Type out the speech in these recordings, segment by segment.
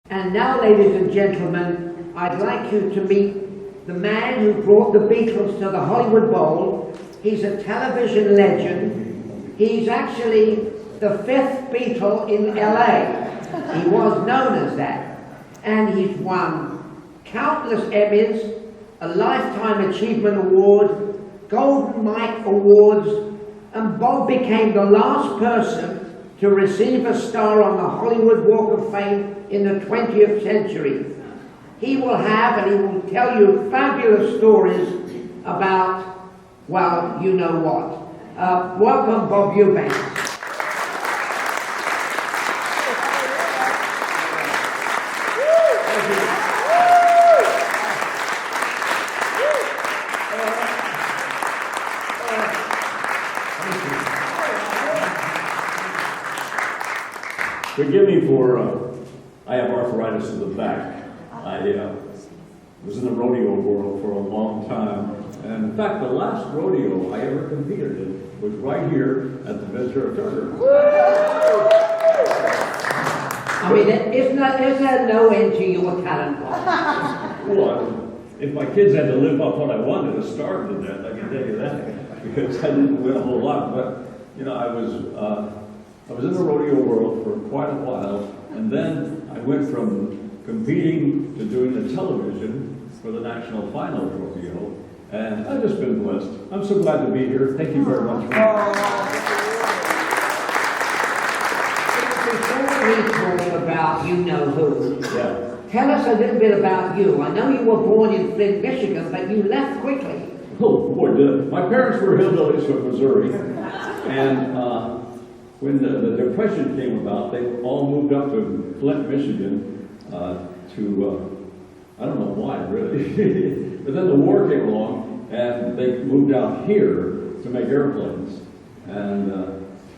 And now, ladies and gentlemen, I'd like you to meet the man who brought the Beatles to the Hollywood Bowl. He's a television legend. He's actually the fifth Beatle in LA. He was known as that. And he's won countless Emmys, a Lifetime Achievement Award, Golden Mike Awards, and Bob became the last person to receive a star on the Hollywood Walk of Fame in the 20th century. He will have, and he will tell you fabulous stories about, well, you know what. Welcome, Bob Eubanks. Forgive me for, I have arthritis in the back. I was in the rodeo world for a long time. And in fact, the last rodeo I ever competed in was right here at the Ventura Turner. I mean, isn't there no end to your talent? Well, if my kids had to live off what I wanted to starve to death, I can tell you that. Because I didn't win a whole lot. But, you know, I was in the rodeo world for quite a while, and then I went from competing to doing the television for the National Final Rodeo, and I've just been blessed. I'm so glad to be here. Thank you very much. Before we talk about you know who, Yeah. tell us a little bit about you. I know you were born in Flint, Michigan, but you left quickly. Oh boy, my parents were hillbillies from Missouri, and when the Depression came about, they all moved up to Flint, Michigan, I don't know why, really. But then the war came along, and they moved out here to make airplanes. And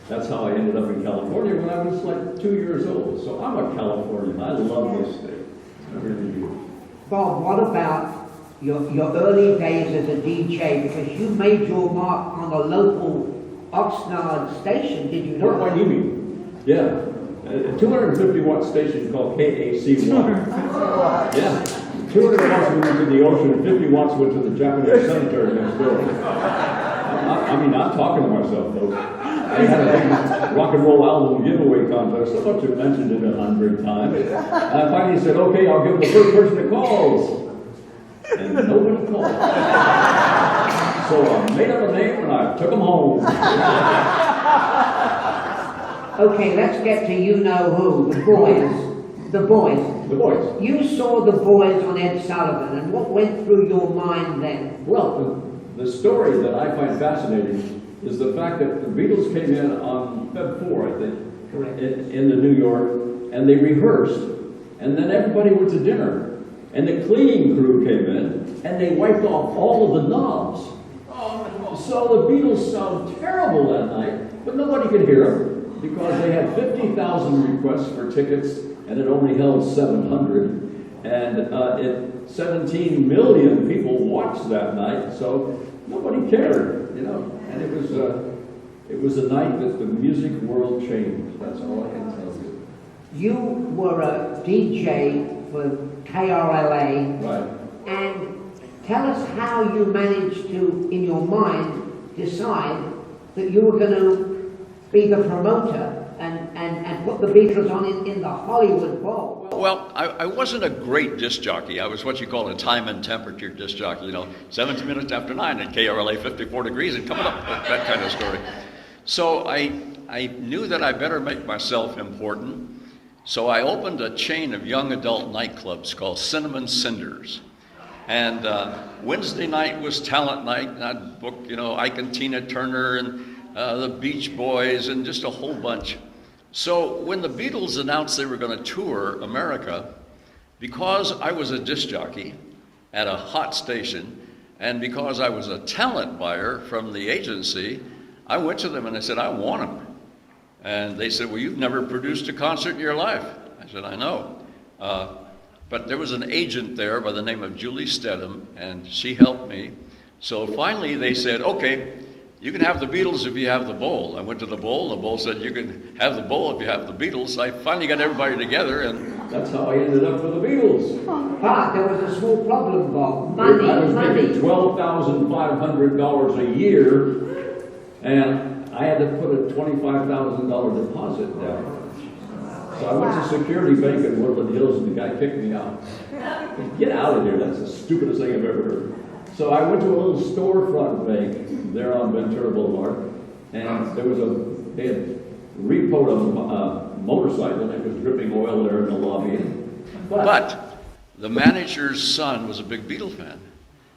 that's how I ended up in California when I was like 2 years old. So I'm a Californian. I love this state. I really do. Bob, what about your early days as a DJ? Because you made your mark on a local Oxnard station, did you not? What do you mean? Yeah. A 250 watt station called KAC1. Yeah. 200 watts went to the ocean and 50 watts went to the Japanese cemetery next door. I mean, I'm talking to myself, folks. I had a big rock and roll album giveaway contest. I must have mentioned it 100 times. And I finally said, okay, I'll give the first person that calls. And nobody called. So I made up a name and I took them home. Okay, let's get to you know who, the boys. The boys. The boys. You saw the boys on Ed Sullivan, and what went through your mind then? Well, the story that I find fascinating is the fact that the Beatles came in on Feb 4, I think, Correct. in the New York, and they rehearsed, and then everybody went to dinner, and the cleaning crew came in, and they wiped off all of the knobs. So the Beatles sound terrible that night, but nobody could hear them because they had 50,000 requests for tickets, and it only held 700, and 17 million people watched that night, so nobody cared, you know. And it was a night that the music world changed. That's all I can tell you. You were a DJ for KRLA, Right. and tell us how you managed to, in your mind, decide that you were going to be the promoter and put the Beatles on in the Hollywood Bowl. Well, I wasn't a great disc jockey. I was what you call a time and temperature disc jockey, you know, 17 minutes after 9 at KRLA 54 degrees and coming up, that kind of story. So I knew that I better make myself important. So I opened a chain of young adult nightclubs called Cinnamon Cinders. And Wednesday night was talent night, and I'd book, you know, Ike and Tina Turner and the Beach Boys and just a whole bunch. So when the Beatles announced they were going to tour America, because I was a disc jockey at a hot station, and because I was a talent buyer from the agency, I went to them and I said, I want them. And they said, well, you've never produced a concert in your life. I said, I know. But there was an agent there by the name of Julie Stedham, and she helped me. So finally they said, okay, you can have the Beatles if you have the bowl. I went to the bowl, and the bowl said, you can have the bowl if you have the Beatles. I finally got everybody together, and that's how I ended up with the Beatles. But there was a small problem, Bob. I was Money. making $12,500 a year, and I had to put a $25,000 deposit down. So I went to Security Bank in Woodland Hills, and the guy kicked me out. Get out of here, that's the stupidest thing I've ever heard. So I went to a little storefront bank there on Ventura Boulevard, and they had repoed a motorcycle, and it was dripping oil there in the lobby. but the manager's son was a big Beatle fan.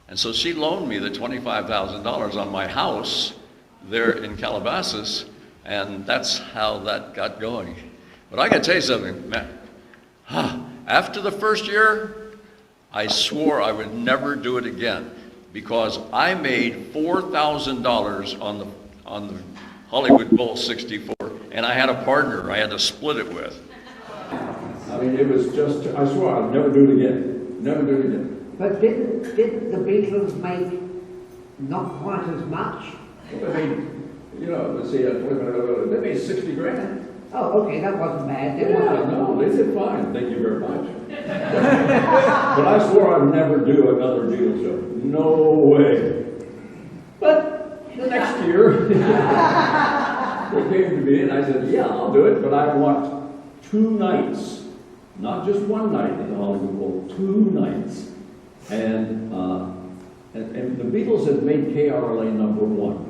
And so she loaned me the $25,000 on my house there in Calabasas, and that's how that got going. But I gotta tell you something, man. After the first year, I swore I would never do it again, because I made $4,000 on the Hollywood Bowl 64, and I had a partner I had to split it with. I mean, it was just, I swore I'd never do it again. Never do it again. But didn't the Beatles make not quite as much? They made, let's see, they made 60 grand. Oh, okay, that wasn't bad. No, they did fine. Thank you very much. But I swore I'd never do another Beatles show. No way. But the next year, they came to me and I said, yeah, I'll do it, but I want 2 nights. Not just one night in the Hollywood Bowl, 2 nights. And the Beatles had made KRLA #1.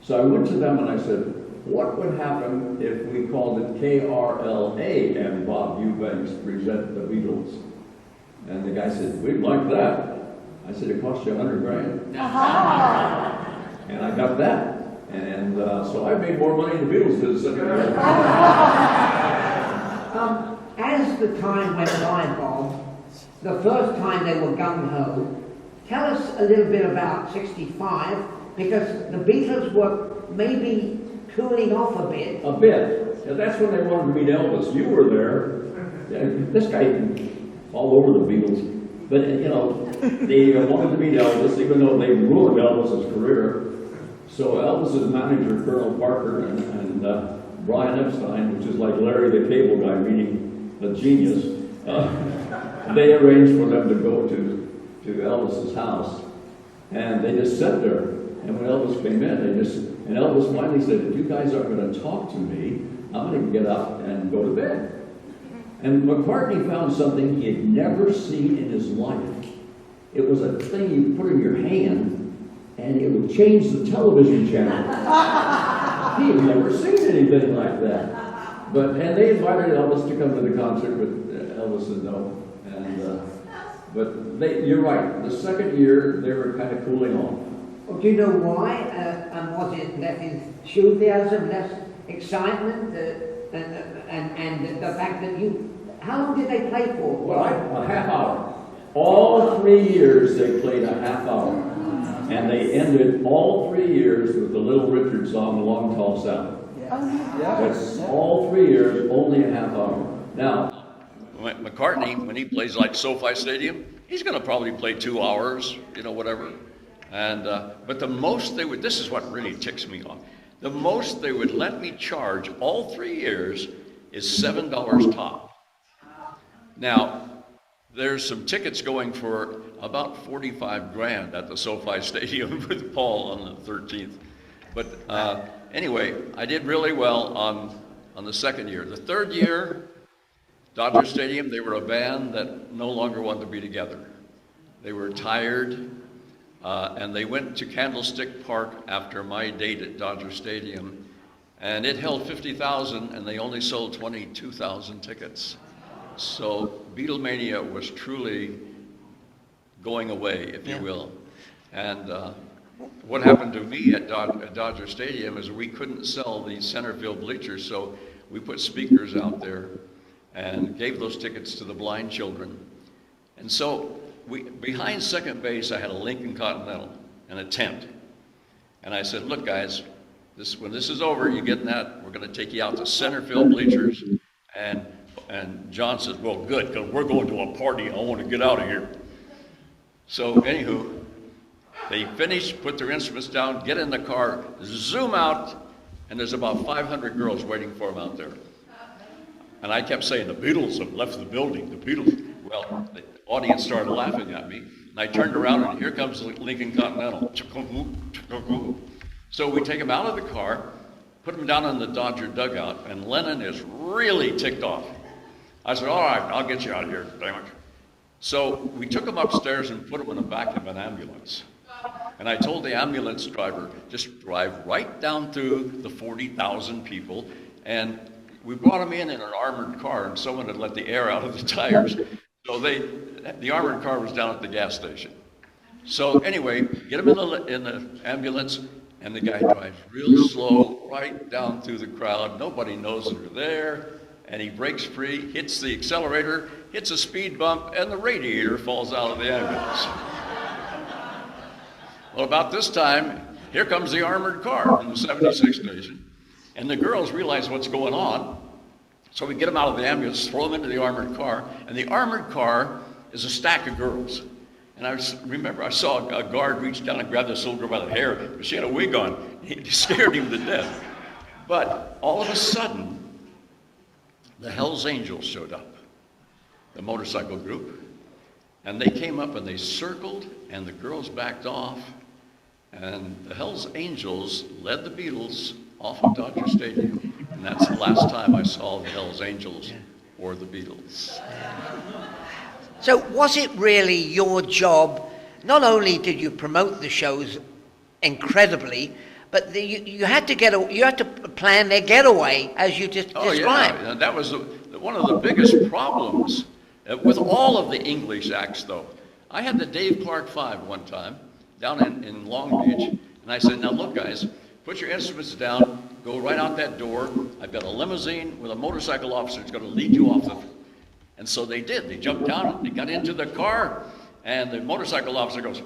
So I went to them and I said, what would happen if we called it KRLA and Bob Eubanks present the Beatles? And the guy said, we'd like that. I said, it cost you $100 grand. And I got that. And so I made more money in the Beatles than the second year. As the time went by, Bob, the first time they were gung-ho, tell us a little bit about 65, because the Beatles were maybe cooling off a bit. A bit. Yeah, that's when they wanted to meet Elvis. You were there. Yeah, this guy all over the Beatles. But, they wanted to meet Elvis, even though they ruined Elvis's career. So Elvis's manager, Colonel Parker, and Brian Epstein, which is like Larry the Cable Guy meeting a genius, they arranged for them to go to Elvis's house. And they just sat there. And when Elvis came in, and Elvis finally said, if you guys aren't going to talk to me, I'm going to get up and go to bed. And McCartney found something he had never seen in his life. It was a thing you put in your hand, and it would change the television channel. He had never seen anything like that. And they invited Elvis to come to the concert, but Elvis said no. But you're right, the second year, they were kind of cooling off. Well, do you know why? And was it less enthusiasm, less excitement, and the fact that how long did they play for? Well, a half hour. All 3 years they played a half hour. And they ended all 3 years with the Little Richard song, Long Tall Sally. That's all 3 years, only a half hour. Now, McCartney, when he plays like SoFi Stadium, he's going to probably play 2 hours, whatever. And but the most they would, this is what really ticks me off, the most they would let me charge all 3 years is $7 top. Now, there's some tickets going for about 45 grand at the SoFi Stadium with Paul on the 13th. But anyway, I did really well on the second year. The third year, Dodger Stadium, they were a band that no longer wanted to be together. They were tired. And they went to Candlestick Park after my date at Dodger Stadium, and it held 50,000, and they only sold 22,000 tickets. So Beatlemania was truly going away, if you will. And what happened to me at Dodger Stadium is we couldn't sell the center field bleachers, so we put speakers out there and gave those tickets to the blind children. And so behind second base, I had a Lincoln Continental and a tent. And I said, look, guys, when this is over, you get in that, we're going to take you out to center field bleachers. And John says, well, good, because we're going to a party. I want to get out of here. So, anywho, They finish, put their instruments down, get in the car, zoom out, and there's about 500 girls waiting for them out there. And I kept saying, the Beatles have left the building, the Beatles. Well, the audience started laughing at me, and I turned around, and here comes the Lincoln Continental. So we take them out of the car, put them down in the Dodger dugout, and Lennon is really ticked off. I said, all right, I'll get you out of here, damn it. So we took them upstairs and put them in the back of an ambulance. And I told the ambulance driver, just drive right down through the 40,000 people, and we brought them in an armored car, and someone had let the air out of the tires. So the armored car was down at the gas station. So anyway, get them in the ambulance, and the guy drives real slow right down through the crowd. Nobody knows they're there, and he breaks free, hits the accelerator, hits a speed bump, and the radiator falls out of the ambulance. Well, about this time, here comes the armored car in the 76 station, and the girls realize what's going on. So we get them out of the ambulance, throw them into the armored car, and the armored car is a stack of girls. And I remember I saw a guard reach down and grab this little girl by the hair, but she had a wig on. It scared him to death. But all of a sudden, the Hells Angels showed up, the motorcycle group, and they came up and they circled, and the girls backed off, and the Hells Angels led the Beatles off of Dodger Stadium. And that's the last time I saw the Hells Angels or the Beatles. So was it really your job? Not only did you promote the shows incredibly, but you had to plan their getaway, as you just described. Yeah, that was one of the biggest problems with all of the English acts, though. I had the Dave Clark Five one time down in Long Beach, and I said, now look, guys, put your instruments down, go right out that door. I've got a limousine with a motorcycle officer that's going to lead you off the... And so they did. They jumped down, they got into the car, and the motorcycle officer goes,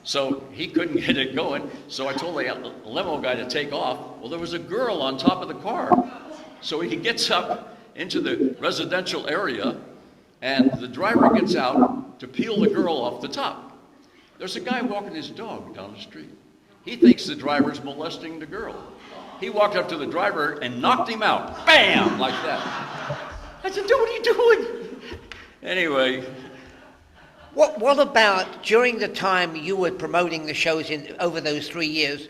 so he couldn't get it going. So I told the limo guy to take off. Well, there was a girl on top of the car. So he gets up into the residential area, and the driver gets out to peel the girl off the top. There's a guy walking his dog down the street. He thinks the driver's molesting the girl. He walked up to the driver and knocked him out. Bam! Like that. I said, what are you doing? Anyway. What about during the time you were promoting the shows over those 3 years,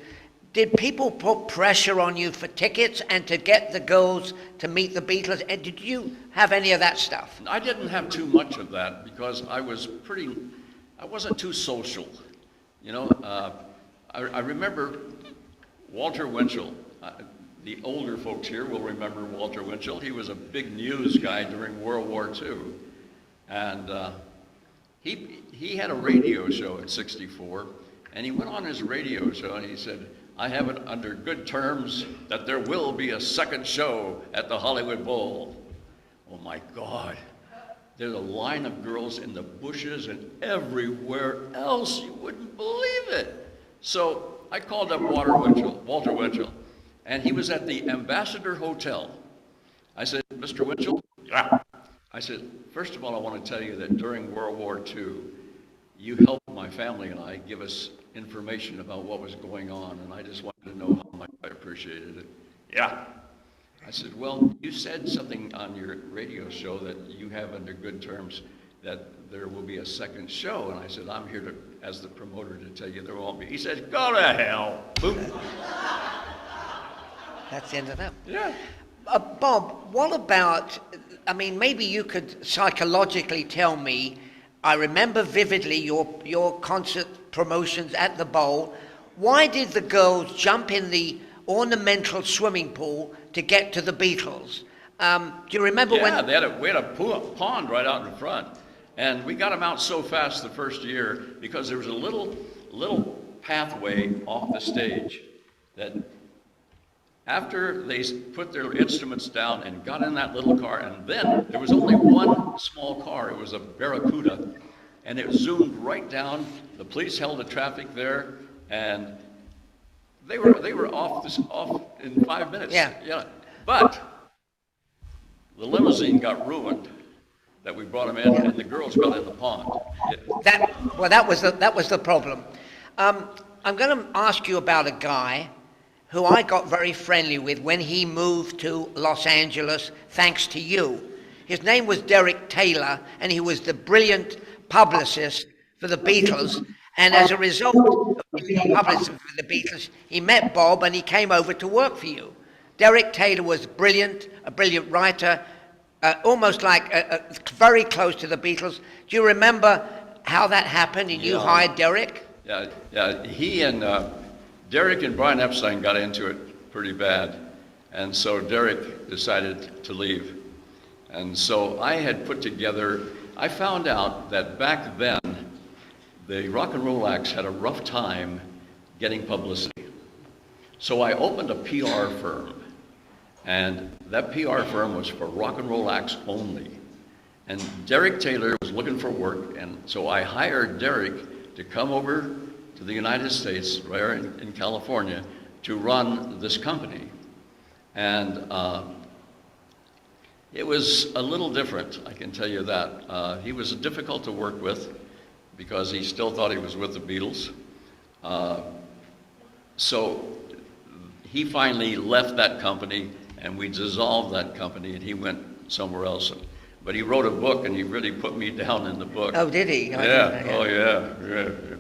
did people put pressure on you for tickets and to get the girls to meet the Beatles? And did you have any of that stuff? I didn't have too much of that because I wasn't too social. You know, I remember Walter Winchell. The older folks here will remember Walter Winchell. He was a big news guy during World War II. And he had a radio show at 64, and he went on his radio show and he said, I have it under good terms that there will be a second show at the Hollywood Bowl. Oh my God. There's a line of girls in the bushes and everywhere else. You wouldn't believe it. So I called up Walter Winchell, and he was at the Ambassador Hotel. I said, Mr. Winchell? Yeah. I said, first of all, I want to tell you that during World War II, you helped my family and I give us information about what was going on, and I just wanted to know how much I appreciated it. Yeah. I said, well, you said something on your radio show that you have under good terms that there will be a second show, and I said, I'm here as the promoter to tell you there won't be. He said, go to hell. Boom. That's the end of that. Yeah. Bob, what about, I mean, maybe you could psychologically tell me, I remember vividly your concert promotions at the Bowl. Why did the girls jump in the ornamental swimming pool to get to the Beatles? Do you remember when? Yeah, we had a pond right out in front. And we got them out so fast the first year because there was a little pathway off the stage that after they put their instruments down and got in that little car, and then there was only one small car. It was a Barracuda, and it zoomed right down. The police held the traffic there, and they were off in 5 minutes. Yeah. But the limousine got ruined. that we brought him in, and the girls got in the pond. That was the problem. I'm going to ask you about a guy who I got very friendly with when he moved to Los Angeles, thanks to you. His name was Derek Taylor, and he was the brilliant publicist for the Beatles. And as a result of being publicist for the Beatles, he met Bob and he came over to work for you. Derek Taylor was brilliant, a brilliant writer, almost like very close to the Beatles. Do you remember how that happened and you hired Derek? Yeah. He and Derek and Brian Epstein got into it pretty bad. And so Derek decided to leave. And so I had put together, I found out that back then, the rock and roll acts had a rough time getting publicity. So I opened a PR firm. And that PR firm was for rock and roll acts only. And Derek Taylor was looking for work, and so I hired Derek to come over to the United States, right in California, to run this company. And it was a little different, I can tell you that. He was difficult to work with because he still thought he was with the Beatles. So he finally left that company, and we dissolved that company, and he went somewhere else. But he wrote a book, and he really put me down in the book. Oh, did he? Yeah.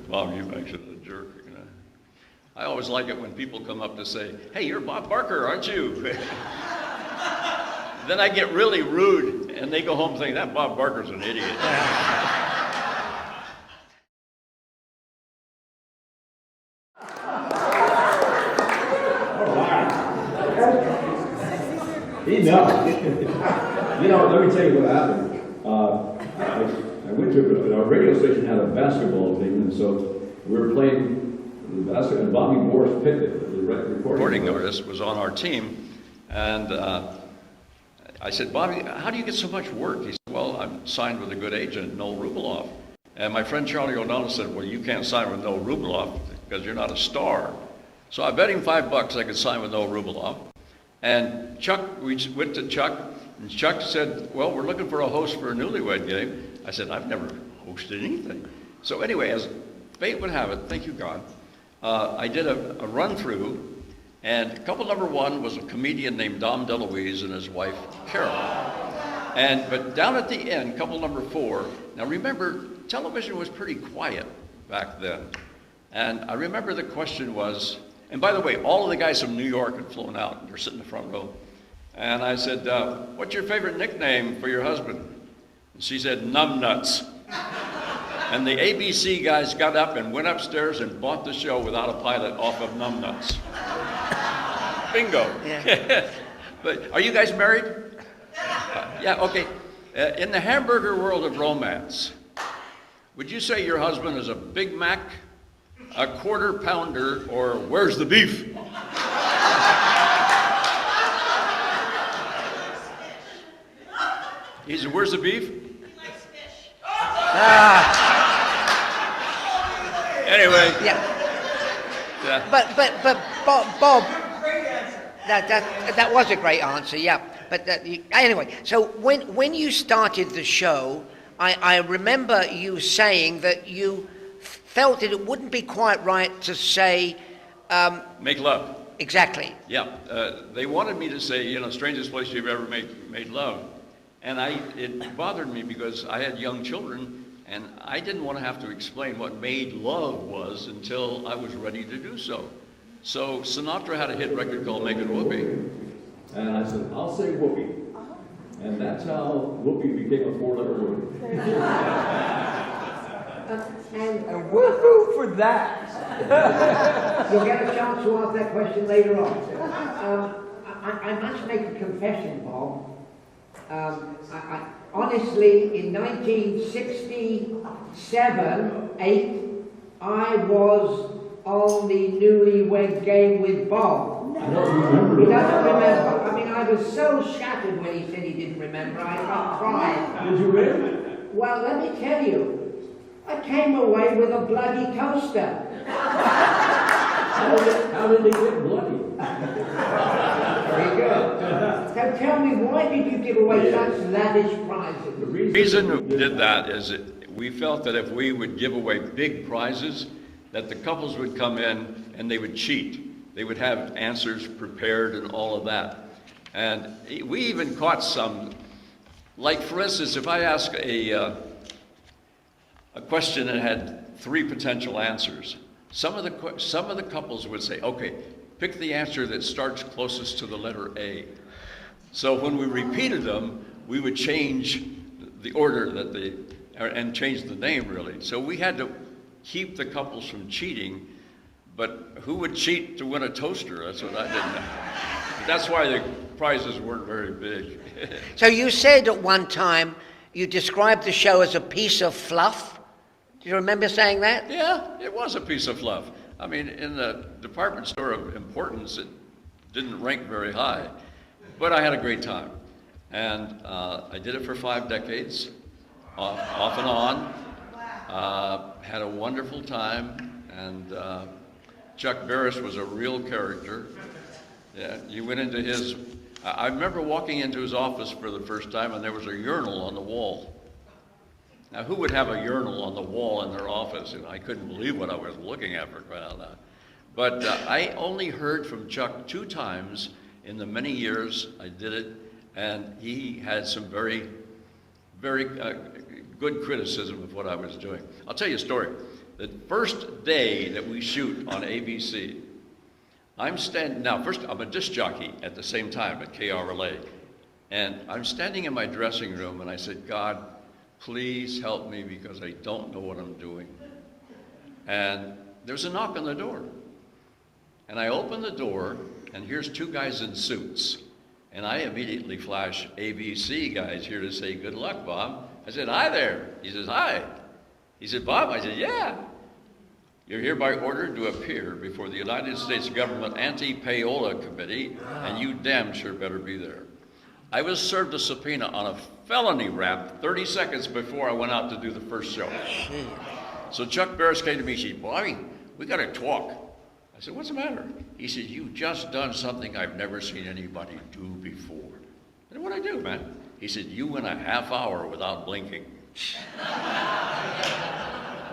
Bob Eubanks is a jerk. You know. I always like it when people come up to say, "Hey, you're Bob Barker, aren't you?" Then I get really rude, and they go home thinking, that Bob Barker's an idiot. You know, let me tell you what happened. I went to, our radio station had a basketball team, and so we were playing the basketball, and Bobby Morris Pickett, the recording Artist, was on our team, and I said, Bobby, how do you get so much work? He said, well, I'm signed with a good agent, Noel Rubeloff. And my friend Charlie O'Donnell said, well, you can't sign with Noel Rubeloff because you're not a star. So I bet him $5 I could sign with Noel Rubeloff. And we went to Chuck, and Chuck said, well, we're looking for a host for a Newlywed Game. I said, I've never hosted anything. So anyway, as fate would have it, thank you, God, I did a run-through, and couple number one was a comedian named Dom DeLuise and his wife, Carol. But down at the end, couple number four, now remember, television was pretty quiet back then. And I remember the question was, and by the way, all of the guys from New York had flown out, and they're sitting in the front row. And I said, what's your favorite nickname for your husband? And she said, Numbnuts. And the ABC guys got up and went upstairs and bought the show without a pilot off of Numbnuts. Bingo. Yeah. But are you guys married? Yeah, okay. In the hamburger world of romance, would you say your husband is a Big Mac, a quarter pounder, or where's the beef? He said, where's the beef? He likes fish. Anyway. Yeah. But Bob, that was a great answer, yeah. But anyway, so when you started the show, I remember you saying that you felt that it wouldn't be quite right to say... make love. Exactly. Yeah. They wanted me to say, strangest place you've ever made love. And it bothered me because I had young children, and I didn't want to have to explain what made love was until I was ready to do so. So Sinatra had a hit record called Make It Whoopee. And I said, I'll say whoopee. And that's how whoopee became a four-letter word. And woohoo for that. You'll get a chance to ask that question later on. I must make a confession, Bob. I honestly, in 1967, 8, I was on the Newlywed Game with Bob. I don't remember. He doesn't remember. I mean, I was so shattered when he said he didn't remember. I cried. Did you really? Well, let me tell you, I came away with a bloody toaster. How did they get bloody? Very good. So tell me, why did you give away such lavish prizes? The reason we did that is that we felt that if we would give away big prizes, that the couples would come in and they would cheat. They would have answers prepared and all of that. And we even caught some, like for instance, if I ask a question that had 3 potential answers, some of the couples would say, okay, pick the answer that starts closest to the letter A. So when we repeated them, we would change the order and change the name really. So we had to keep the couples from cheating, but who would cheat to win a toaster? That's what I didn't know. But that's why the prizes weren't very big. So you said at one time, you described the show as a piece of fluff. Do you remember saying that? Yeah, it was a piece of fluff. I mean, in the department store of importance, it didn't rank very high. But I had a great time. And I did it for 5 decades, off and on. Had a wonderful time. And Chuck Barris was a real character. Yeah, you went into his... I remember walking into his office for the first time, and there was a urinal on the wall. Now, who would have a urinal on the wall in their office? And I couldn't believe what I was looking at for crying out loud. But I only heard from Chuck 2 times in the many years I did it, and he had some very, very good criticism of what I was doing. I'll tell you a story. The first day that we shoot on ABC, first I'm a disc jockey at the same time at KRLA, and I'm standing in my dressing room, and I said, God, please help me because I don't know what I'm doing. And there's a knock on the door. And I open the door, and here's 2 guys in suits. And I immediately flash ABC guys here to say, good luck, Bob. I said, hi there. He says, hi. He said, Bob? I said, yeah. You're hereby ordered to appear before the United States Government Anti-Payola Committee, and you damn sure better be there. I was served a subpoena on a felony rap 30 seconds before I went out to do the first show. So Chuck Barris came to me, he said, Bobby, we got to talk. I said, what's the matter? He said, you've just done something I've never seen anybody do before. I said, what'd I do, man? He said, you went a half hour without blinking.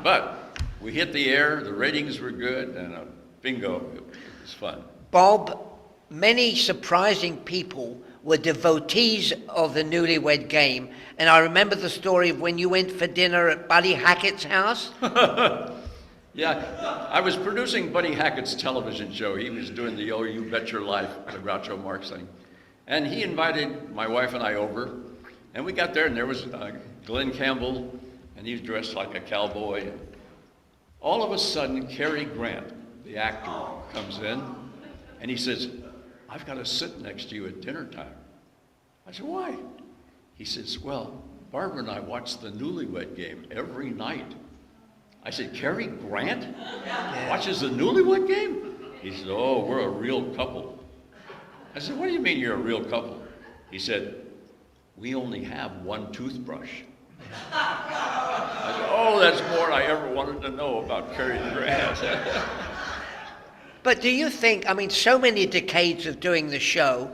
But we hit the air, the ratings were good, and bingo, it was fun. Bob, many surprising people were devotees of the Newlywed Game, and I remember the story of when you went for dinner at Buddy Hackett's house. Yeah, I was producing Buddy Hackett's television show. He was doing the Oh, You Bet Your Life, the Groucho Marx thing. And he invited my wife and I over, and we got there, and there was Glenn Campbell, and he was dressed like a cowboy. All of a sudden, Cary Grant, the actor, comes in, and he says, I've got to sit next to you at dinner time. I said, why? He says, well, Barbara and I watch the Newlywed Game every night. I said, Cary Grant watches the Newlywed Game? He said, oh, we're a real couple. I said, what do you mean you're a real couple? He said, we only have 1 toothbrush. I said, oh, that's more than I ever wanted to know about Cary Grant. But do you think, I mean, so many decades of doing the show,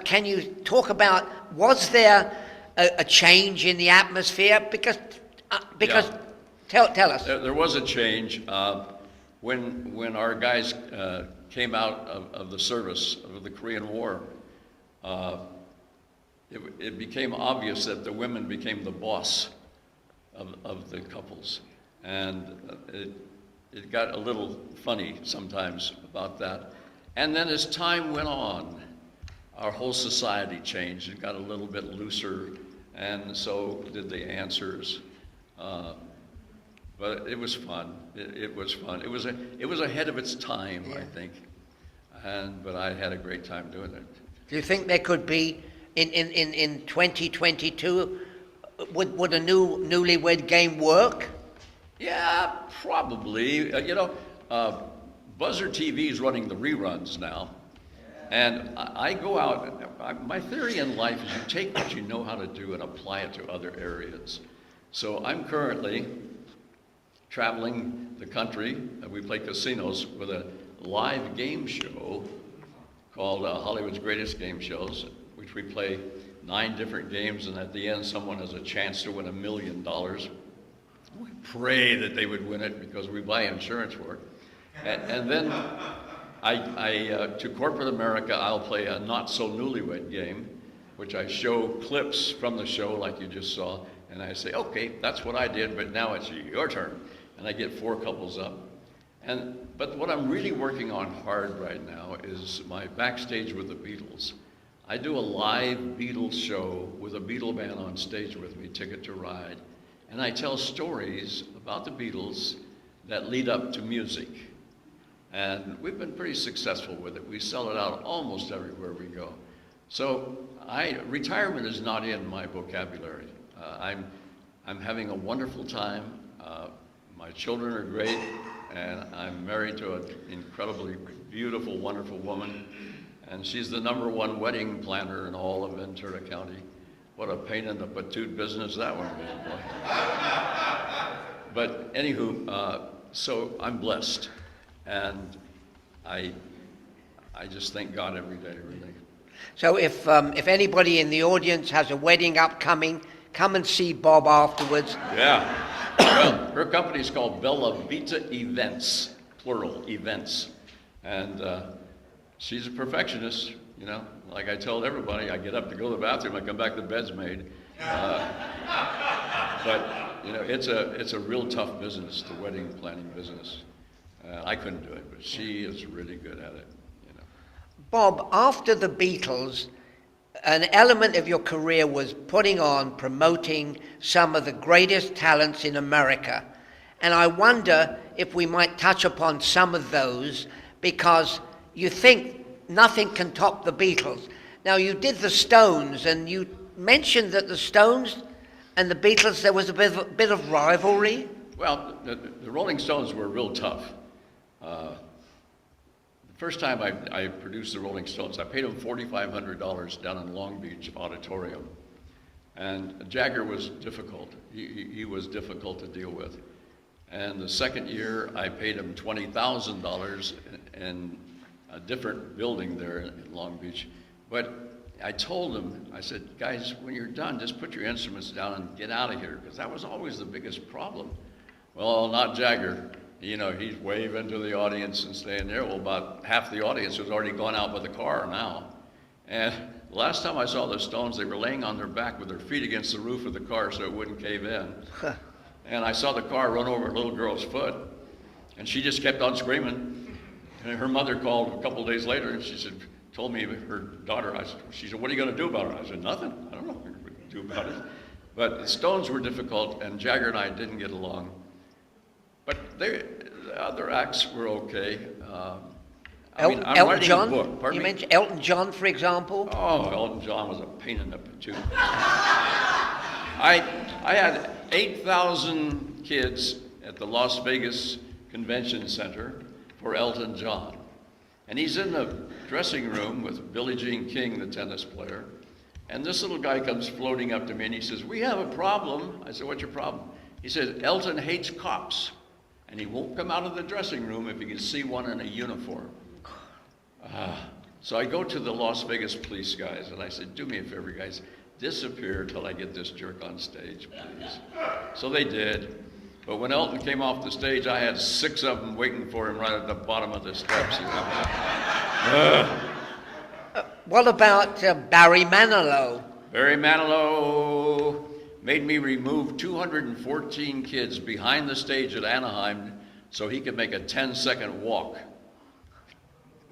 can you talk about, was there a change in the atmosphere? Because Yeah. tell us. There was a change. When our guys came out of the service of the Korean War, it became obvious that the women became the boss of the couples. And it got a little funny sometimes about that. And then as time went on, our whole society changed. It got a little bit looser, and so did the answers. But it was fun. It was fun. It was ahead of its time, I think. But I had a great time doing it. Do you think there could be, in 2022, would a Newlywed Game work? Yeah, probably. Buzzer TV is running the reruns now. And I go out, my theory in life is you take what you know how to do and apply it to other areas. So I'm currently traveling the country, and we play casinos with a live game show called Hollywood's Greatest Game Shows. which we play 9 different games, and at the end someone has a chance to win $1 million. We pray that they would win it because we buy insurance for it. And then to corporate America, I'll play a not so newlywed game, which I show clips from the show like you just saw, and I say, okay, that's what I did, but now it's your turn. And I get 4 couples up. But what I'm really working on hard right now is my Backstage with the Beatles. I do a live Beatles show with a Beatle band on stage with me, Ticket to Ride, and I tell stories about the Beatles that lead up to music. And we've been pretty successful with it. We sell it out almost everywhere we go. So retirement is not in my vocabulary. I'm having a wonderful time. My children are great, and I'm married to an incredibly beautiful, wonderful woman, and she's the #1 wedding planner in all of Ventura County. What a pain in the patoot business that one is, boy. But anywho, so I'm blessed, and I just thank God every day, really. So if anybody in the audience has a wedding upcoming, come and see Bob afterwards. Yeah. Well, her company's called Bella Vita Events, plural, events. And she's a perfectionist, you know. Like I told everybody, I get up to go to the bathroom, I come back, the bed's made. But, you know, it's a real tough business, the wedding planning business. I couldn't do it, but she is really good at it, you know. Bob, after the Beatles, an element of your career was promoting some of the greatest talents in America. And I wonder if we might touch upon some of those, because you think nothing can top the Beatles. Now, you did the Stones, and you mentioned that the Stones and the Beatles, there was a bit of rivalry. Well, the Rolling Stones were real tough. The first time I produced the Rolling Stones, I paid them $4,500 down in Long Beach Auditorium. And Jagger was difficult. He was difficult to deal with. And the second year, I paid him $20,000 in a different building there in Long Beach. But I told him, I said, guys, when you're done, just put your instruments down and get out of here, because that was always the biggest problem. Well, not Jagger. You know, he's waving to the audience and staying there. Well, about half the audience was already gone out by the car now. And the last time I saw the Stones, they were laying on their back with their feet against the roof of the car so it wouldn't cave in. And I saw the car run over a little girl's foot, and she just kept on screaming. And her mother called a couple days later, and she said, told me her daughter, she said, what are you going to do about it? I said, nothing. I don't know what we're going to do about it. But the Stones were difficult, and Jagger and I didn't get along. But the other acts were okay. I'm writing a book. Pardon me? You mentioned Elton John, for example. Oh, Elton John was a pain in the patoot. I had 8,000 kids at the Las Vegas Convention Center for Elton John. And he's in the dressing room with Billie Jean King, the tennis player. And this little guy comes floating up to me and he says, we have a problem. I said, what's your problem? He said, Elton hates cops. And he won't come out of the dressing room if he can see one in a uniform. So I go to the Las Vegas police guys and I said, do me a favor, guys, disappear till I get this jerk on stage, please. So they did. But when Elton came off the stage, I had 6 of them waiting for him right at the bottom of the steps. You know? What about Barry Manilow? Barry Manilow made me remove 214 kids behind the stage at Anaheim so he could make a 10-second walk.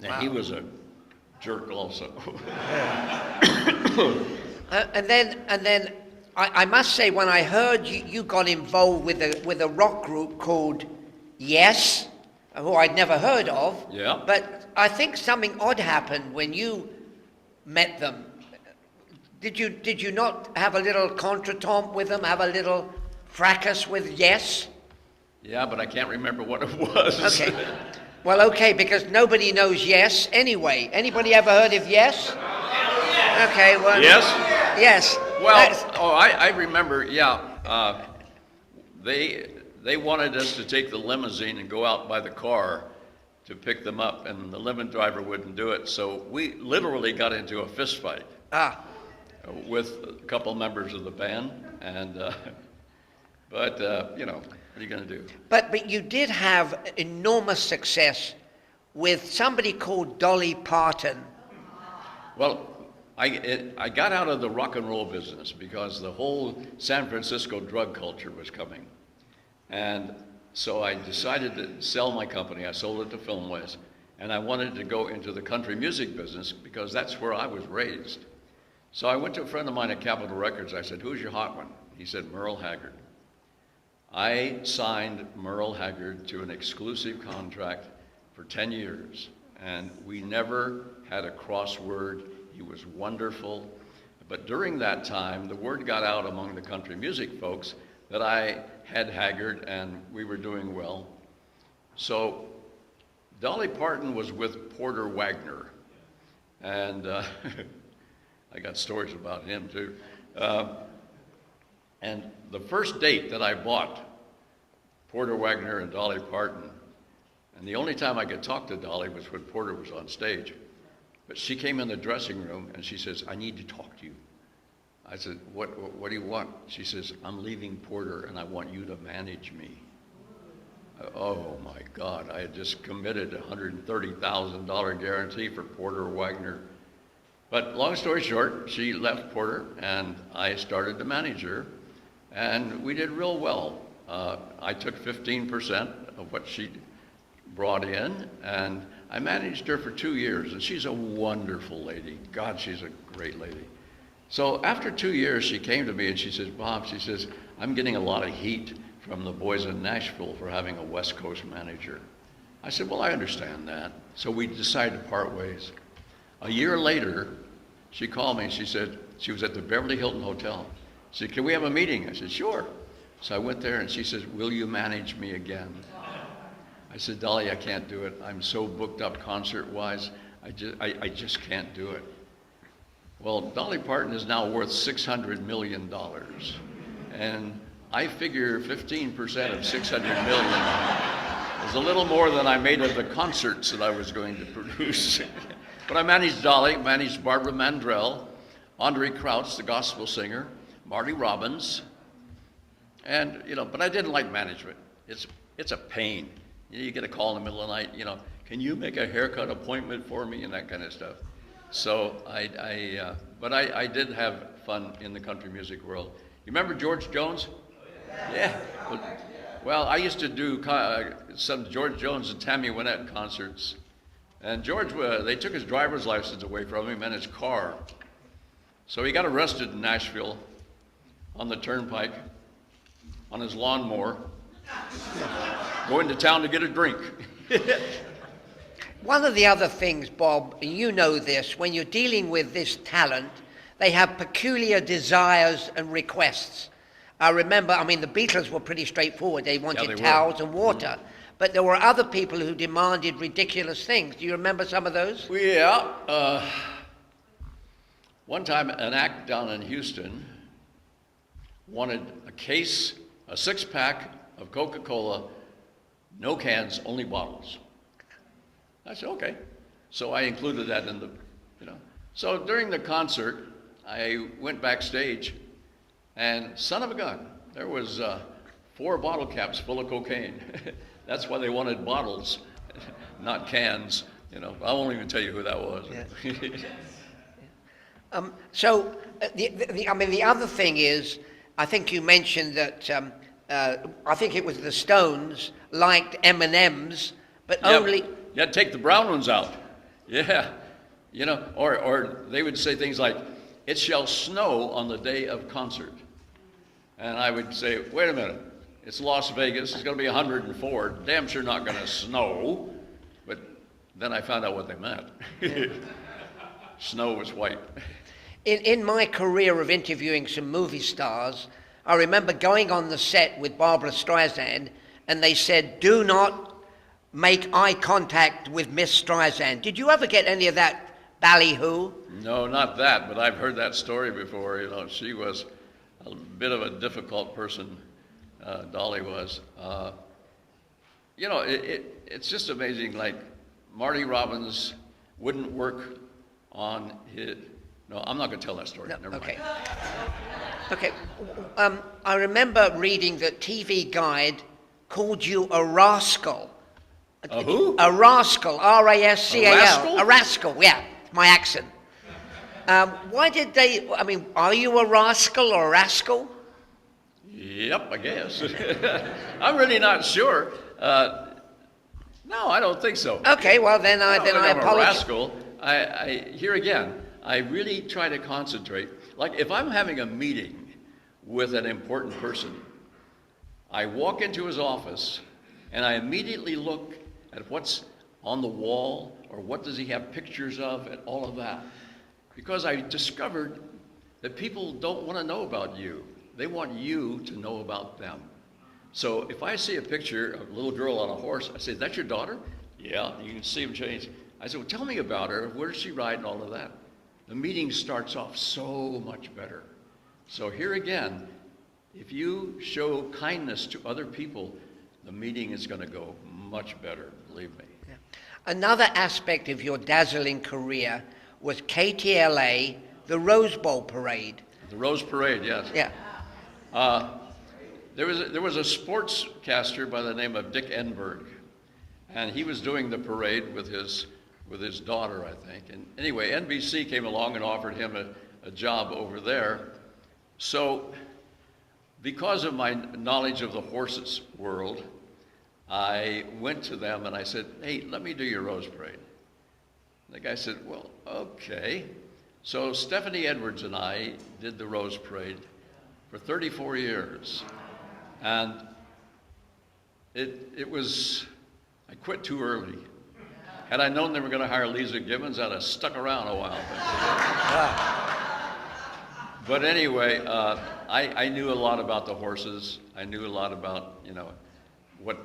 And he was a jerk also. And then I must say, when I heard you got involved with a rock group called Yes, who I'd never heard of. Yeah. But I think something odd happened when you met them. Did you not have a little contretemps with them, have a little fracas with Yes? Yeah, but I can't remember what it was. Okay. Well, okay, because nobody knows Yes anyway. Anybody ever heard of Yes? Okay, well. Yes? Yes. Well, I remember, yeah. They wanted us to take the limousine and go out by the car to pick them up, and the limo driver wouldn't do it, so we literally got into a fist fight. with a couple members of the band, and you know, what are you going to do? But you did have enormous success with somebody called Dolly Parton. Well, I got out of the rock and roll business because the whole San Francisco drug culture was coming. And so I decided to sell my company. I sold it to Filmways. And I wanted to go into the country music business because that's where I was raised. So I went to a friend of mine at Capitol Records. I said, "Who's your hot one?" He said, "Merle Haggard." I signed Merle Haggard to an exclusive contract for 10 years. And we never had a crossword. He was wonderful. But during that time, the word got out among the country music folks that I had Haggard and we were doing well. So Dolly Parton was with Porter Wagner. And I got stories about him too. And the first date that I bought, Porter Wagner and Dolly Parton, and the only time I could talk to Dolly was when Porter was on stage. But she came in the dressing room and she says, "I need to talk to you." I said, what do you want? She says, "I'm leaving Porter and I want you to manage me." Oh my God, I had just committed a $130,000 guarantee for Porter Wagner. But long story short, she left Porter and I started to manage her, and we did real well. I took 15% of what she brought in, and I managed her for 2 years, and she's a wonderful lady. God, she's a great lady. So after 2 years, she came to me and she says, "Bob," she says, "I'm getting a lot of heat from the boys in Nashville for having a West Coast manager." I said, "Well, I understand that." So we decided to part ways. A year later, she called me and she said, she was at the Beverly Hilton Hotel. She said, "Can we have a meeting?" I said, "Sure." So I went there and she says, "Will you manage me again?" I said, "Dolly, I can't do it. I'm so booked up concert-wise. I just can't do it." Well, Dolly Parton is now worth $600 million. And I figure 15% of $600 million is a little more than I made of the concerts that I was going to produce. But I managed Dolly, managed Barbara Mandrell, Andre Crouch, the gospel singer, Marty Robbins, and, you know, but I didn't like management. It's a pain. You get a call in the middle of the night, you know, "Can you make a haircut appointment for me?" and that kind of stuff. So but I did have fun in the country music world. You remember George Jones? Yeah. Well, I used to do some George Jones and Tammy Wynette concerts. And George, they took his driver's license away from him and his car. So he got arrested in Nashville on the turnpike on his lawnmower, going to town to get a drink. One of the other things, Bob, and you know this, when you're dealing with this talent, they have peculiar desires and requests. I remember, the Beatles were pretty straightforward. They wanted towels and water. But there were other people who demanded ridiculous things. Do you remember some of those? Yeah. One time, an act down in Houston wanted a six-pack of Coca-Cola, no cans, only bottles. I said, okay. So I included that in the, So during the concert, I went backstage, and son of a gun, there was 4 bottle caps full of cocaine. That's why they wanted bottles, not cans. I won't even tell you who that was. Yeah. So the other thing is, I think you mentioned that I think it was the Stones liked M&Ms, but only. You had to take the brown ones out. Yeah. Or they would say things like, "It shall snow on the day of concert." And I would say, wait a minute, it's Las Vegas, it's going to be 104, damn sure not going to snow. But then I found out what they meant. Snow was white. In my career of interviewing some movie stars, I remember going on the set with Barbara Streisand, and they said, "Do not make eye contact with Miss Streisand." Did you ever get any of that ballyhoo? No, not that, but I've heard that story before. She was a bit of a difficult person, Dolly was. It's just amazing, like Marty Robbins wouldn't work on No, I'm not going to tell that story. No, Never okay. mind. Okay. I remember reading that TV Guide called you a rascal. A who? A rascal, R-A-S-C-A-L. A rascal? A rascal, yeah, my accent. Why did they, I mean, are you a rascal or a rascal? Yep, I guess. I'm really not sure. No, I don't think so. Okay, well then I don't think I'm a apologize. rascal. Here again, I really try to concentrate. Like if I'm having a meeting with an important person, I walk into his office and I immediately look at what's on the wall or what does he have pictures of and all of that. Because I discovered that people don't want to know about you. They want you to know about them. So if I see a picture of a little girl on a horse, I say, "That's your daughter?" "Yeah." You can see him change. I said, "Well, tell me about her. Where does she ride and all of that?" The meeting starts off so much better. So here again, if you show kindness to other people, the meeting is going to go much better, believe me. Yeah. Another aspect of your dazzling career was KTLA, the Rose Bowl Parade. The Rose Parade, yes. Yeah. There was a sportscaster by the name of Dick Enberg, and he was doing the parade with his daughter, I think. And anyway, NBC came along and offered him a job over there. So because of my knowledge of the horses world, I went to them and I said, "Hey, let me do your Rose Parade." And the guy said, "Well, okay." So Stephanie Edwards and I did the Rose Parade for 34 years. And it was, I quit too early. Had I known they were going to hire Lisa Gibbons, I'd have stuck around a while. But anyway, I knew a lot about the horses. I knew a lot about, what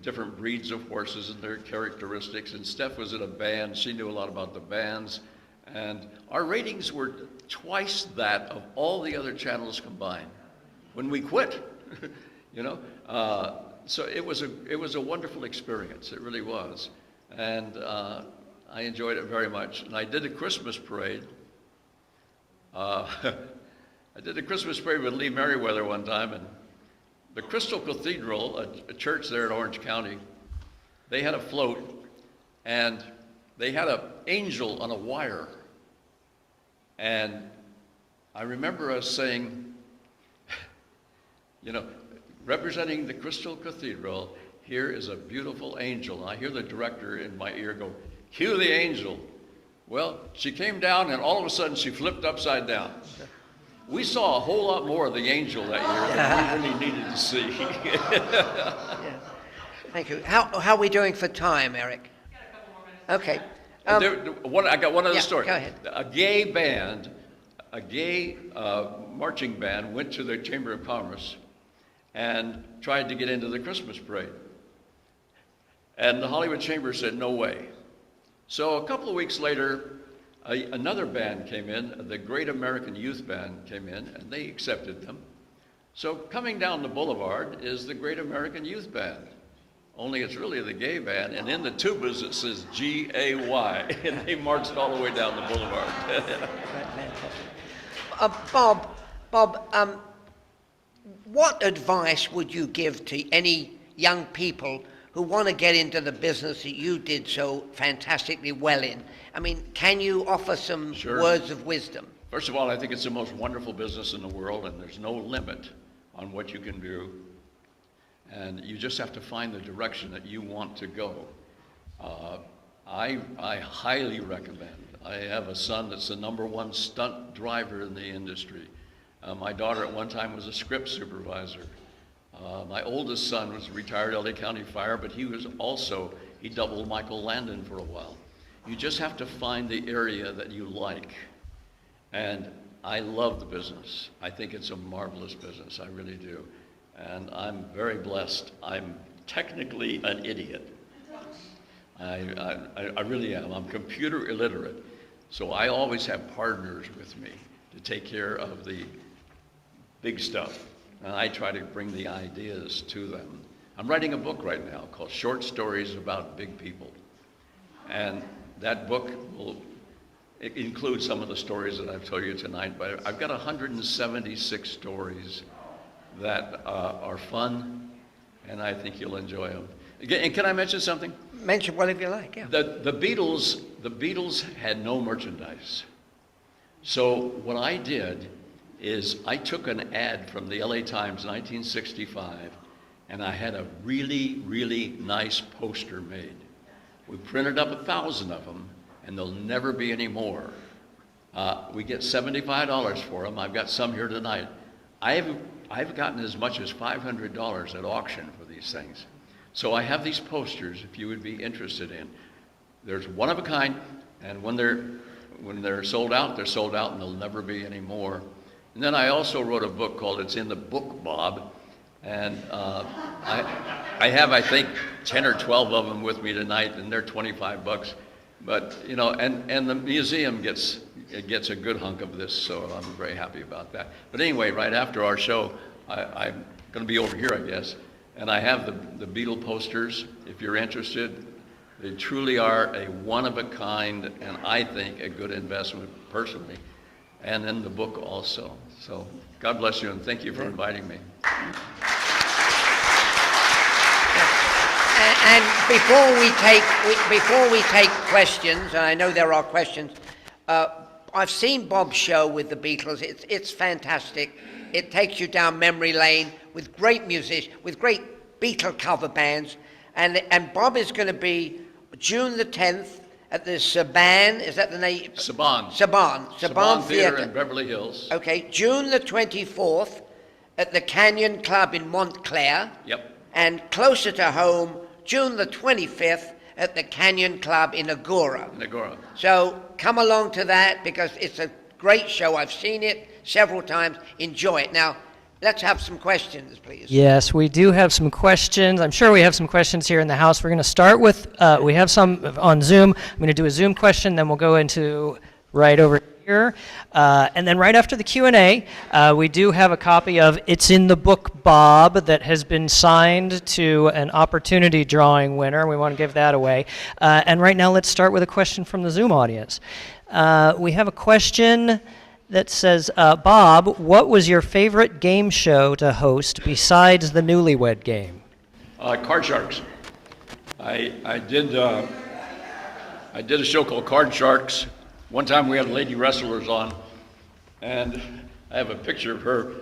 different breeds of horses and their characteristics. And Steph was in a band. She knew a lot about the bands. And our ratings were twice that of all the other channels combined when we quit. So it was a wonderful experience. It really was. And I enjoyed it very much. And I did a Christmas parade. I did a Christmas parade with Lee Merriweather one time, and the Crystal Cathedral, a church there in Orange County, they had a float, and they had an angel on a wire. And I remember us saying, representing the Crystal Cathedral, here is a beautiful angel. And I hear the director in my ear go, "Cue the angel." Well, she came down and all of a sudden she flipped upside down. We saw a whole lot more of the angel that year than we really needed to see. Yeah. Thank you. How are we doing for time, Eric? Okay. I got one other story. Go ahead. A gay marching band went to the Chamber of Commerce and tried to get into the Christmas parade. And the Hollywood Chamber said, "No way." So a couple of weeks later, another band came in, the Great American Youth Band came in, and they accepted them. So coming down the boulevard is the Great American Youth Band, only it's really the gay band, and in the tubas it says G-A-Y, and they marched all the way down the boulevard. Bob, what advice would you give to any young people who want to get into the business that you did so fantastically well in? I mean, can you offer some words of wisdom? First of all, I think it's the most wonderful business in the world, and there's no limit on what you can do. And you just have to find the direction that you want to go. I highly recommend. I have a son that's the #1 stunt driver in the industry. My daughter at one time was a script supervisor. My oldest son was a retired LA County Fire, but he doubled Michael Landon for a while. You just have to find the area that you like. And I love the business. I think it's a marvelous business, I really do. And I'm very blessed. I'm technically an idiot. I really am. I'm computer illiterate. So I always have partners with me to take care of the big stuff. And I try to bring the ideas to them. I'm writing a book right now called Short Stories About Big People. And that book will it includes some of the stories that I've told you tonight, but I've got 176 stories that are fun, and I think you'll enjoy them. And can I mention something? Mention whatever you like, yeah. The Beatles had no merchandise. So what I did is I took an ad from the LA Times 1965, and I had a really, really nice poster made. We printed up 1,000 of them, and there'll never be any more. We get $75 for them. I've got some here tonight. I've gotten as much as $500 at auction for these things. So I have these posters, if you would be interested in. There's one of a kind, and when they're sold out, they're sold out, and there'll never be any more. And then I also wrote a book called It's in the Book, Bob, and I have, I think, 10 or 12 of them with me tonight, and they're $25. But, you know, and the museum gets a good hunk of this, so I'm very happy about that. But anyway, right after our show, I'm going to be over here, I guess, and I have the Beatle posters, if you're interested. They truly are a one-of-a-kind, and I think a good investment personally, and in the book also. So God bless you, and thank you for inviting me. And before we take questions, and I know there are questions, I've seen Bob's show with the Beatles. It's fantastic. It takes you down memory lane with great music, with great Beatle cover bands, and Bob is going to be June the 10th at the Saban. Is that the name? Saban Theater in Beverly Hills. Okay, June the 24th at the Canyon Club in Montclair. Yep. And closer to home, June the 25th at the Canyon Club in Agora. So come along to that because it's a great show. I've seen it several times. Enjoy it. Now, let's have some questions, please. Yes, we do have some questions. I'm sure we have some questions here in the house. We're going to start with, we have some on Zoom. I'm going to do a Zoom question, then we'll go into right over here. And then right after the Q&A, we do have a copy of It's in the Book, Bob, that has been signed to an opportunity drawing winner. We want to give that away. And right now, let's start with a question from the Zoom audience. We have a question that says, Bob, what was your favorite game show to host besides the Newlywed Game? Card Sharks. I did a show called Card Sharks. One time we had lady wrestlers on, and I have a picture of her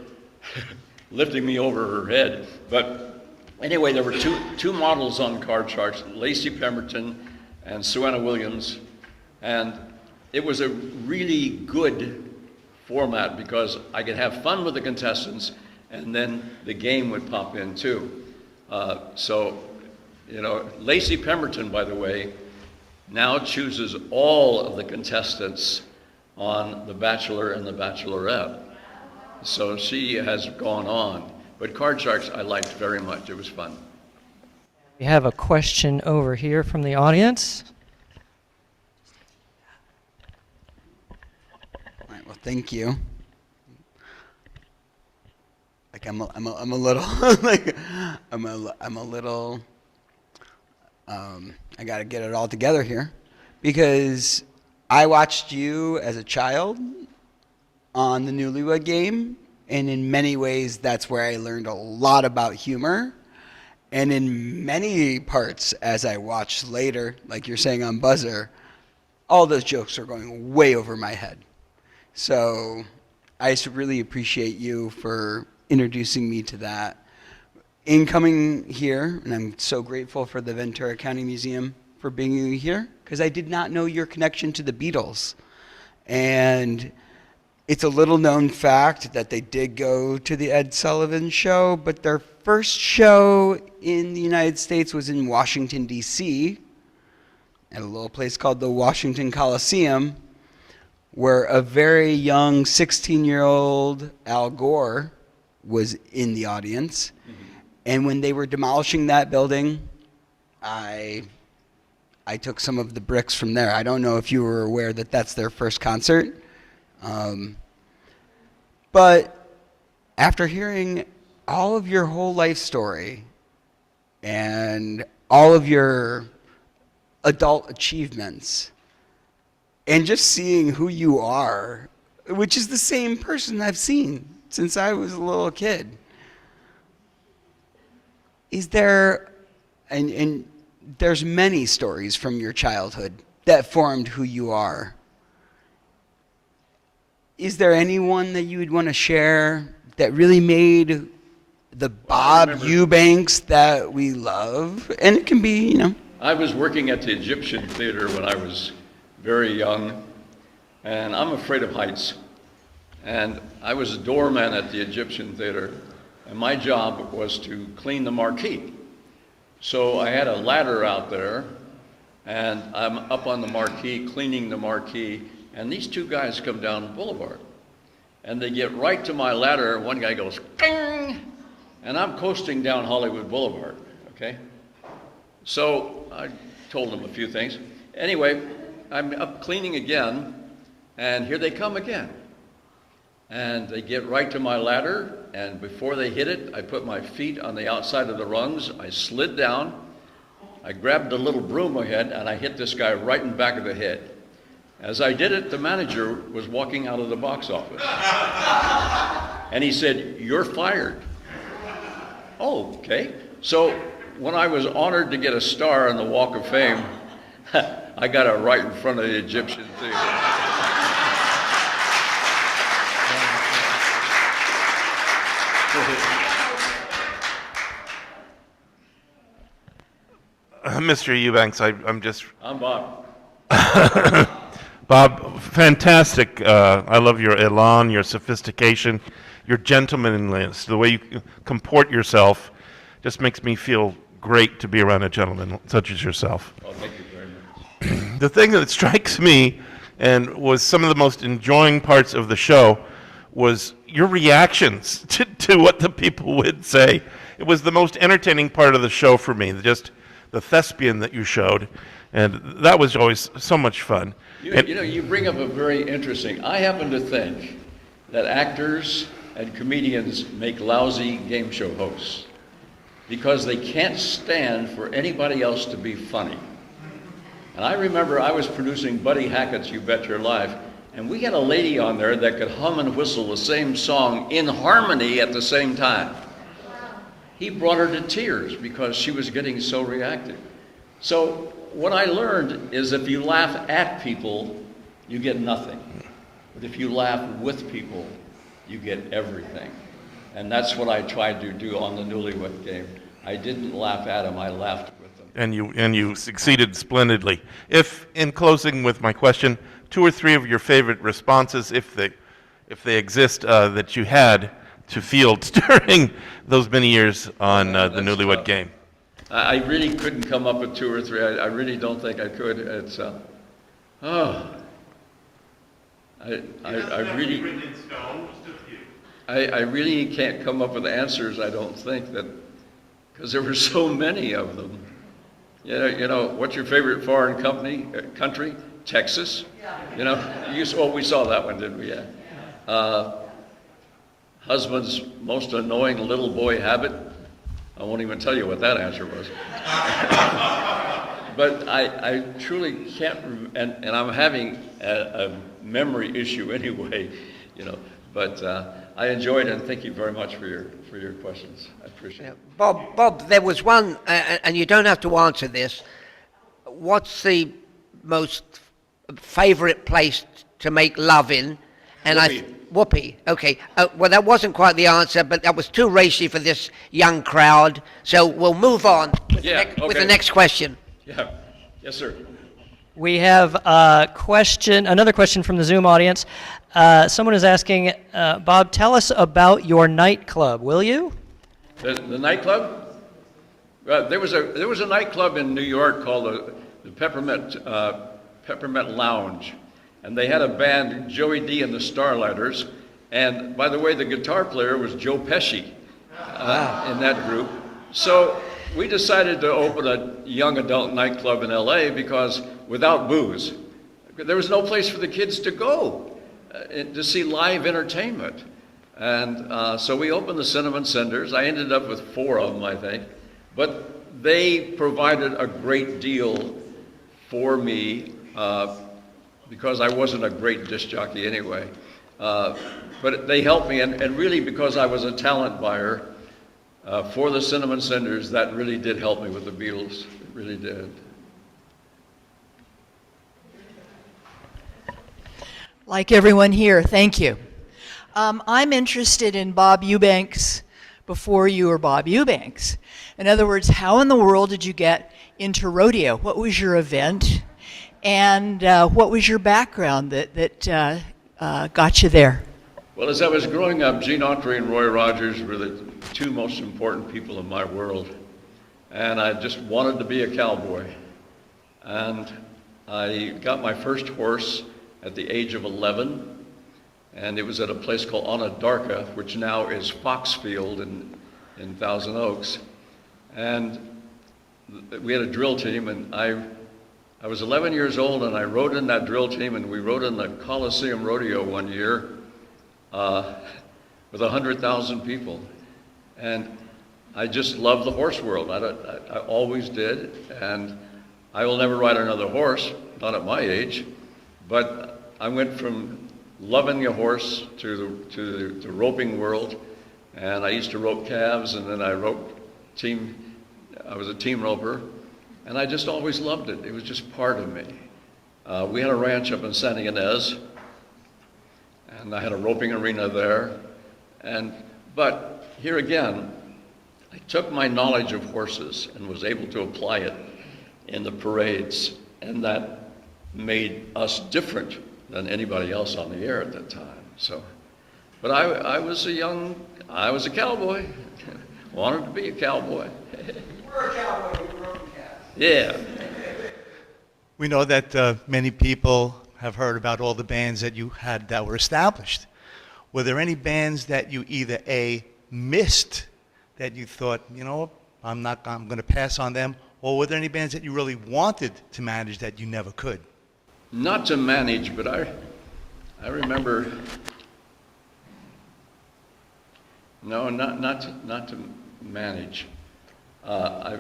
lifting me over her head. But anyway, there were two models on Card Sharks, Lacey Pemberton and Suanna Williams, and it was a really good format because I could have fun with the contestants, and then the game would pop in too. So, you know, Lacey Pemberton, by the way, now chooses all of the contestants on The Bachelor and The Bachelorette. So she has gone on. But Card Sharks I liked very much. It was fun. We have a question over here from the audience. All right, well, thank you. Like I'm a little like I'm a little I got to get it all together here because I watched you as a child on the Newlywed Game, and in many ways that's where I learned a lot about humor. And in many parts, as I watched later, like you're saying on Buzzer, all those jokes are going way over my head. So I just really appreciate you for introducing me to that. In coming here, and I'm so grateful for the Ventura County Museum for bringing you here, because I did not know your connection to the Beatles. And it's a little known fact that they did go to the Ed Sullivan Show, but their first show in the United States was in Washington, D.C., at a little place called the Washington Coliseum, where a very young 16-year-old Al Gore was in the audience. Mm-hmm. And when they were demolishing that building, I took some of the bricks from there. I don't know if you were aware that that's their first concert. But after hearing all of your whole life story and all of your adult achievements, and just seeing who you are, which is the same person I've seen since I was a little kid. Is there, and there's many stories from your childhood that formed who you are. Is there anyone that you would want to share that really made the Bob Eubanks that we love? And it can be, I was working at the Egyptian Theater when I was very young, and I'm afraid of heights. And I was a doorman at the Egyptian Theater, and my job was to clean the marquee. So I had a ladder out there, and I'm up on the marquee, cleaning the marquee, and these two guys come down the boulevard. And they get right to my ladder, one guy goes, "Ding!" And I'm coasting down Hollywood Boulevard, okay? So I told them a few things. Anyway, I'm up cleaning again, and here they come again. And they get right to my ladder, and before they hit it, I put my feet on the outside of the rungs, I slid down, I grabbed the little broom I had, and I hit this guy right in the back of the head. As I did it, the manager was walking out of the box office. And he said, "You're fired." Oh, okay. So when I was honored to get a star on the Walk of Fame, I got it right in front of the Egyptian Theater. Mr. Eubanks, I'm Bob. Bob, fantastic. I love your elan, your sophistication, your gentlemanliness, the way you comport yourself. Just makes me feel great to be around a gentleman such as yourself. Oh, thank you very much. The thing that strikes me and was some of the most enjoying parts of the show was your reactions to what the people would say. It was the most entertaining part of the show for me, just the thespian that you showed, and that was always so much fun. You bring up a very interesting, I happen to think that actors and comedians make lousy game show hosts because they can't stand for anybody else to be funny. And I remember I was producing Buddy Hackett's You Bet Your Life, and we had a lady on there that could hum and whistle the same song in harmony at the same time. He brought her to tears because she was getting so reactive. So what I learned is if you laugh at people, you get nothing. But if you laugh with people, you get everything. And that's what I tried to do on the Newlywed Game. I didn't laugh at them, I laughed with them. And you succeeded splendidly. If, in closing with my question, 2 or 3 of your favorite responses, if they exist, that you had to field during those many years on the Newlywed Game. I really couldn't come up with 2 or 3. I really don't think I could. It's I really can't come up with answers. I don't think that because there were so many of them. What's your favorite foreign country? Texas. We saw that one, didn't we? Yeah. Husband's most annoying little boy habit. I won't even tell you what that answer was. But I truly can't, and I'm having a memory issue anyway, But I enjoyed it, and thank you very much for your questions. I appreciate it. Bob, there was one, and you don't have to answer this. What's the most favorite place to make love in? And Whoopee. Okay. Well, that wasn't quite the answer, but that was too racy for this young crowd. So we'll move on with the next question. Yeah. Yes, sir. We have another question from the Zoom audience. Someone is asking, Bob, tell us about your nightclub, will you? The nightclub? There was a nightclub in New York called the Peppermint Lounge. And they had a band, Joey D and the Starlighters. And by the way, the guitar player was Joe Pesci in that group. So we decided to open a young adult nightclub in LA because without booze, there was no place for the kids to go to see live entertainment. And so we opened the Cinnamon Cinders. I ended up with 4 of them, I think. But they provided a great deal for me because I wasn't a great disc jockey anyway. But they helped me, and really because I was a talent buyer for the Cinnamon Cinders, that really did help me with the Beatles. It really did. Like everyone here, thank you. I'm interested in Bob Eubanks before you were Bob Eubanks. In other words, how in the world did you get into rodeo? What was your event? And what was your background that got you there? Well, as I was growing up, Gene Autry and Roy Rogers were the two most important people in my world. And I just wanted to be a cowboy. And I got my first horse at the age of 11. And it was at a place called Onondarka, which now is Foxfield in Thousand Oaks. And we had a drill team, and I was 11 years old, and I rode in that drill team, and we rode in the Coliseum Rodeo one year with 100,000 people. And I just loved the horse world. I always did, and I will never ride another horse, not at my age, but I went from loving a horse to the roping world, and I used to rope calves, and then I was a team roper, and I just always loved it. It was just part of me. We had a ranch up in Santa Ynez, and I had a roping arena there, but here again, I took my knowledge of horses and was able to apply it in the parades, and that made us different than anybody else on the air at that time. So, but I was a cowboy. Wanted to be a cowboy. We're a cowboy, you were roping calves. Yeah. We know that many people have heard about all the bands that you had that were established. Were there any bands that you either A, missed, that you thought, you know, I'm going to pass on them, or were there any bands that you really wanted to manage that you never could? Not to manage, but I remember. No, not to manage. I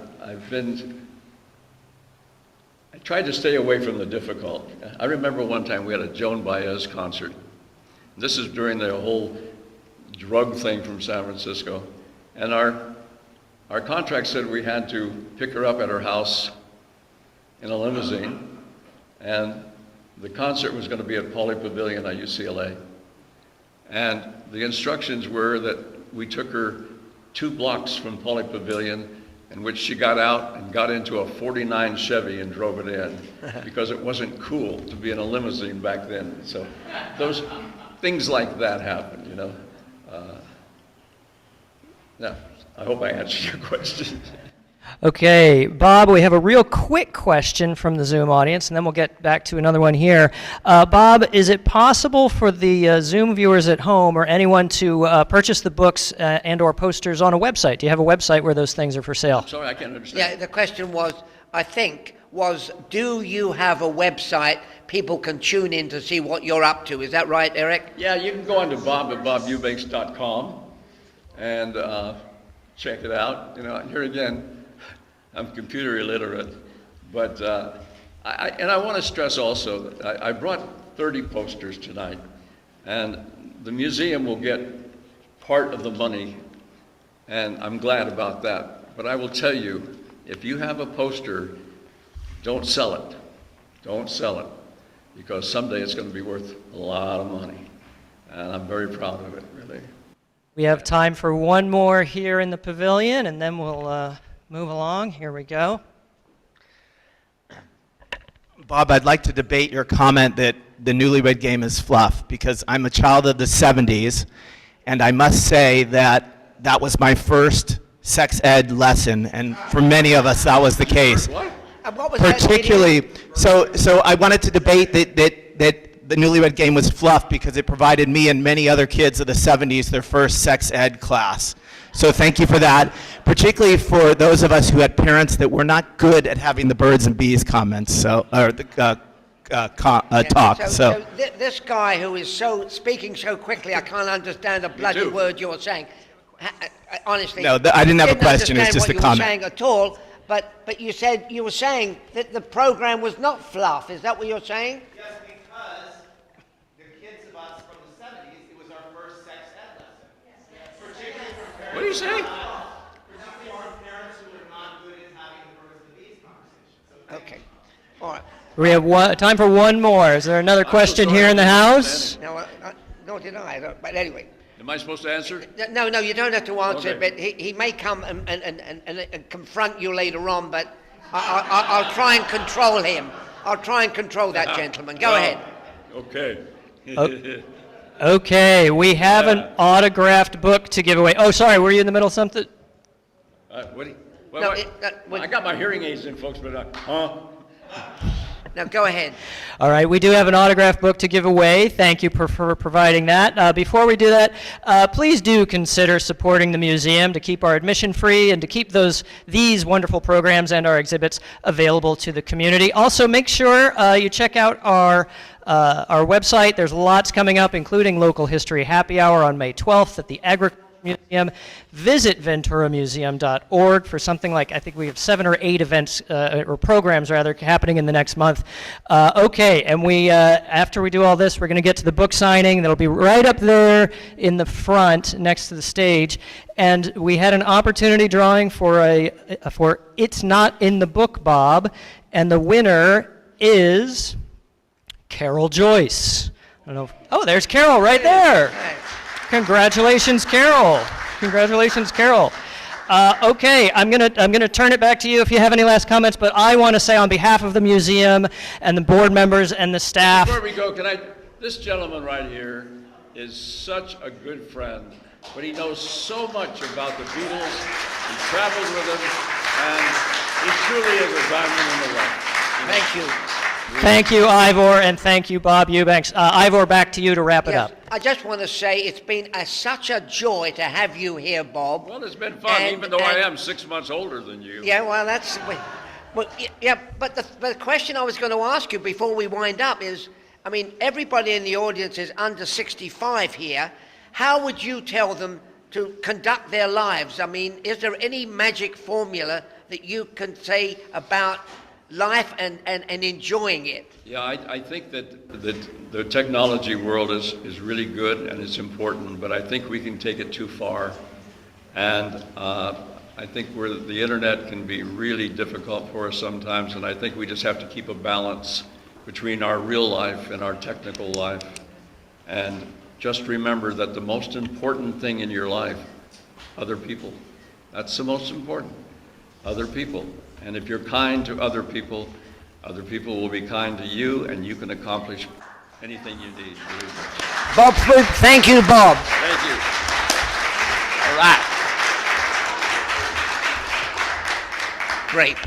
tried to stay away from the difficult. I remember one time we had a Joan Baez concert. This is during the whole drug thing from San Francisco, and our contract said we had to pick her up at her house in a limousine, and the concert was going to be at Pauley Pavilion at UCLA. And the instructions were that we took her 2 blocks from Pauley Pavilion, in which she got out and got into a 49 Chevy and drove it in, because it wasn't cool to be in a limousine back then. So those things like that happened, you know. Yeah, I hope I answered your question. Okay, Bob, we have a real quick question from the Zoom audience, and then we'll get back to another one here. Bob, is it possible for the Zoom viewers at home or anyone to purchase the books and or posters on a website? Do you have a website where those things are for sale? Sorry, I can't understand. Yeah, the question was, I think, do you have a website people can tune in to see what you're up to? Is that right, Eric? Yeah, you can go on to bob@bobeubanks.com and check it out. You know, here again, I'm computer illiterate, but I want to stress also that I brought 30 posters tonight, and the museum will get part of the money, and I'm glad about that. But I will tell you, if you have a poster, don't sell it. Don't sell it, because someday it's going to be worth a lot of money, and I'm very proud of it, really. We have time for one more here in the pavilion, and then we'll move along. Here we go. Bob, I'd like to debate your comment that the Newlywed Game is fluff, because I'm a child of the 70s, and I must say that that was my first sex ed lesson, and for many of us that was the case. What was Particularly, so I wanted to debate that the Newlywed Game was fluff because it provided me and many other kids of the 70s their first sex ed class. So thank you for that, particularly for those of us who had parents that were not good at having the birds and bees comments, talk. So this guy who is speaking so quickly, I can't understand a bloody word you're saying. Honestly, no, I didn't have a question. It's just a comment. What you were saying at all, but you were saying that the program was not fluff. Is that what you're saying? Yes, because you say? Okay. All right. We have time for one more. Is there another question here in the house? No, nor did I. But anyway. Am I supposed to answer? No, you don't have to answer, Okay. but he may come and confront you later on, but I'll try and control him. I'll try and control that gentleman. Go ahead. Okay. Okay, we have an autographed book to give away. Oh, sorry, were you in the middle of something? What do you, No, I got my hearing aids in, folks, but Now, go ahead. All right, we do have an autographed book to give away. Thank you for providing that. Before we do that, please do consider supporting the museum to keep our admission free and to keep these wonderful programs and our exhibits available to the community. Also, make sure you check out our website. There's lots coming up, including Local History Happy Hour on May 12th at the Agricultural Museum. Visit venturamuseum.org for something like, I think we have 7 or 8 events, or programs rather, happening in the next month. Okay, and after we do all this, we're going to get to the book signing. That'll be right up there in the front next to the stage. And we had an opportunity drawing for It's Not in the Book, Bob, and the winner is Carol Joyce. I don't know. Oh, there's Carol right there. Congratulations, Carol. Congratulations, Carol. Okay, I'm gonna turn it back to you if you have any last comments, but I want to say on behalf of the museum and the board members and the staff. before we go, this gentleman right here is such a good friend, but he knows so much about the Beatles. He traveled with them, and he truly is a diamond in the rough. Thank you. Thank you, Ivor, and thank you, Bob Eubanks. Ivor, back to you to wrap it Yes, up. I just want to say it's been such a joy to have you here, Bob. Well, it's been fun, even though I am 6 months older than you. Yeah, well, that's... Well, yeah, but the question I was going to ask you before we wind up is, I mean, everybody in the audience is under 65 here. How would you tell them to conduct their lives? I mean, is there any magic formula that you can say about life and enjoying it? Yeah, I think that the technology world is really good and it's important, but I think we can take it too far. And I think where the internet can be really difficult for us sometimes, and I think we just have to keep a balance between our real life and our technical life. And just remember that the most important thing in your life, other people. That's the most important, other people. And if you're kind to other people will be kind to you, and you can accomplish anything you need. Bob, thank you, Bob. Thank you. All right. Great.